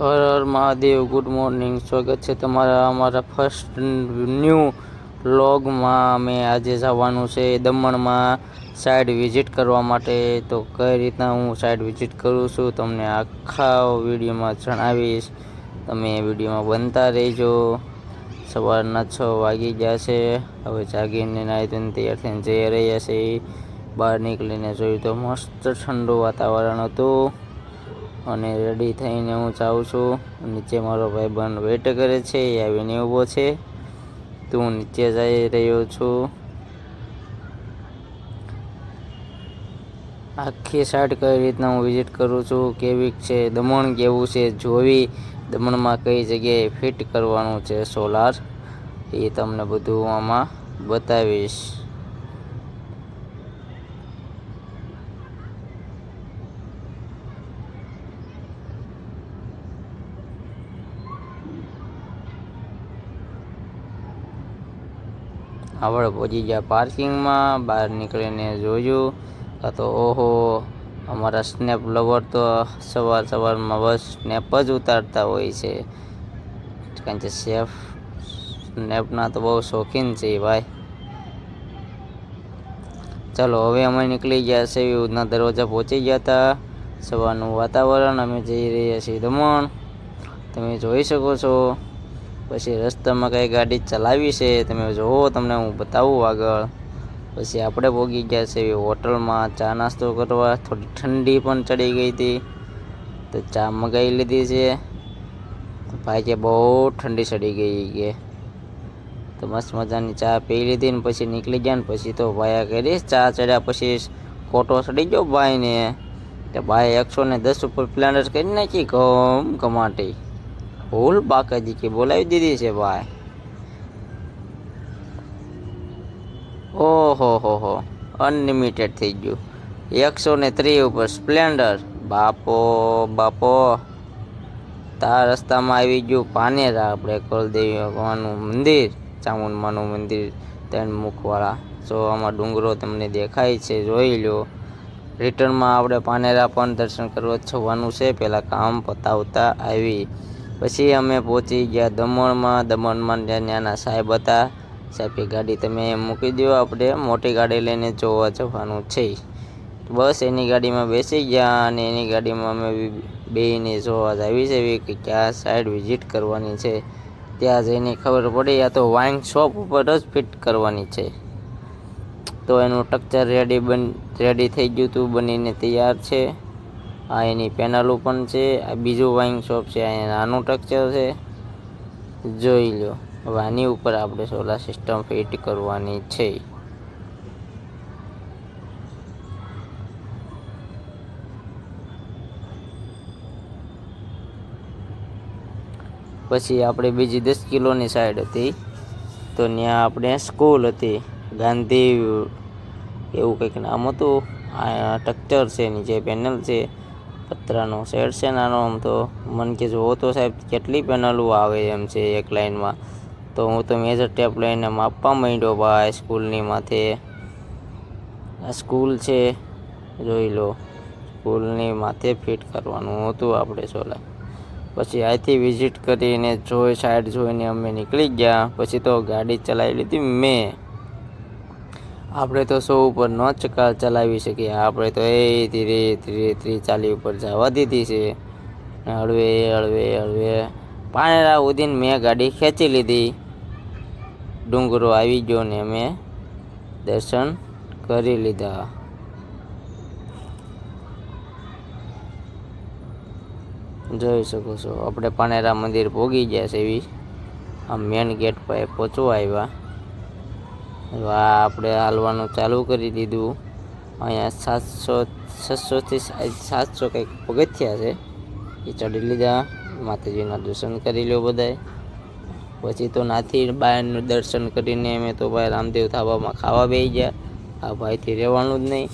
હર Har Mahadev. Good morning. સ્વાગત છે તમારા અમારા ફર્સ્ટ ન્યૂ વ્લોગમાં. અમે આજે જવાનું છે દમણમાં સાઈડ વિઝિટ કરવા માટે. તો કઈ રીતના હું સાઈડ વિઝિટ કરું છું તમને આખા વિડીયોમાં જણાવીશ. તમે વિડીયોમાં બનતા રહેજો. સવારના 6 વાગી ગયા છે. હવે જાગીને નાહી ધોઈને તૈયાર થઈને જઈ રહ્યા છે. બહાર નીકળીને જોયું તો મસ્ત ઠંડુ વાતાવરણ હતું અને રેડી થઈને હું જાઉં છું. નીચે મારો ભાઈબંધ વેઇટ કરે છે, એ આવીને ઊભો છે. તો હું નીચે જઈ રહ્યો છું. આખી સાઈડ કઈ રીતના હું વિઝિટ કરું છું, કેવી છે દમણ, કેવું છે જોવી, દમણમાં કઈ જગ્યાએ ફિટ કરવાનું છે સોલાર, એ તમને બધું આમાં બતાવીશ. આપણે પહોંચી ગયા પાર્કિંગમાં. બહાર નીકળીને જોયું તો ઓહો, અમારા સ્નેપ લવર તો સવારમાં બસ સ્નેપ જ ઉતારતા હોય છે, કારણ કે સેફ સ્નેપના તો બહુ શોખીન છે ભાઈ. ચાલો હવે અમે નીકળી ગયા છે, ઉધના દરવાજા પહોંચી ગયા હતા. સવારનું વાતાવરણ, અમે જઈ રહ્યા છીએ દમણ, તમે જોઈ શકો છો. પછી રસ્તામાં કઈ ગાડી ચલાવી છે તમે જોવો, તમને હું બતાવું આગળ. પછી આપણે પહોંચી ગયા છે હોટલમાં ચા નાસ્તો કરવા. થોડી ઠંડી પણ ચડી ગઈ હતી તો ચા મગાવી લીધી છે. ભાઈ કે બહુ ઠંડી ચડી ગઈ કે, તો મસ્ત મજાની ચા પી લીધી ને પછી નીકળી ગયા. ને પછી તો ભાઈ કરીશ ચા ચડ્યા પછી ખોટો ચડી ગયો ભાઈને. તો ભાઈ 110 ઉપર સ્પ્લેન્ડર કરી નાખી કમાટી. ભૂલ બાકાજી કે બોલાવી દીધી છે ભાઈ. ઓહો, અનલિમિટેડ થઈ ગયું. 130 ઉપર સ્પ્લેન્ડર. બાપો તાર રસ્તામાં આવી ગયું પાનેરા, આપણે કુલદેવી ભગવાનનું મંદિર, ચામુંડમાનું મંદિર, 3 મુખવાળા. જો આમાં ડુંગરો તમને દેખાય છે, જોઈ લો. રિટર્નમાં આપણે પાનેરા પણ દર્શન કરવા જવાનું છે, પહેલાં કામ પતાવતા આવી. પછી અમે પહોંચી ગયા દમણમાં. ત્યાંના સાહેબ હતા. સાહેબે ગાડી તમે મૂકી દો, આપણે મોટી ગાડી લઈને જોવા જવાનું છે. બસ એની ગાડીમાં બેસી ગયા અને એની ગાડીમાં અમે બેને જોવા આવી છે કે ક્યાં સાઈડ વિઝિટ કરવાની છે. ત્યાં જઈને ખબર પડી આ તો વાઇન શોપ ઉપર જ ફિટ કરવાની છે. તો એનું સ્ટ્રક્ચર રેડી થઈ ગયું હતું, બનીને તૈયાર છે. આ એની પેનલો પણ છે. આ બીજું વાઇન શોપ છે, અહીંયા નાનું સ્ટ્રક્ચર છે, જોઈ લો. હવે આની ઉપર આપણે સોલાર સિસ્ટમ ફિટ કરવાની છે. પછી આપણે બીજી 10 કિલોની સાઈડ હતી, તો ત્યાં આપણે સ્કૂલ હતી, ગાંધી એવું કંઈક નામ હતું. આ સ્ટ્રક્ચર છે, નીચે પેનલ છે, પતરાનો શેડ છે નાનો. આમ તો મને કે જોવો તો સાહેબ કેટલી પેનલો આવે એમ છે એક લાઈનમાં. તો હું તો મેજર ટેપ લઈને માપવા માંડ્યો ભાઈ સ્કૂલની માથે. આ સ્કૂલ છે, જોઈ લો. સ્કૂલની માથે ફિટ કરવાનું હતું આપણે સોલાર. પછી અહીંથી વિઝિટ કરીને સાઈડ જોઈને અમે નીકળી ગયા. પછી તો ગાડી ચલાવી લીધી મેં. આપણે તો 100 ઉપર ન ચલાવી શકીએ, આપણે તો એ ધીરે 40 ઉપર જવા દીધી છે. હળવે પાનેરા ઉધીને મેં ગાડી ખેંચી લીધી. ડુંગરો આવી ગયો ને અમે દર્શન કરી લીધા. જોઈ શકો છો આપણે પાનેરા મંદિર પહોંચી ગયા છે. એવી આ મેન ગેટ પર પહોંચવા આવ્યા. આપણે હાલવાનું ચાલુ કરી દીધું. અહીંયા 600 થી 700 કંઈક પગથિયા છે, એ ચડી લીધા. માતાજીના દર્શન કરી લો બધાય. પછી તો નાથી બહારનું દર્શન કરીને અમે તો ભાઈ રામદેવ ધાબામાં ખાવા બેસી ગયા. આ ભાઈથી રહેવાનું જ નહીં.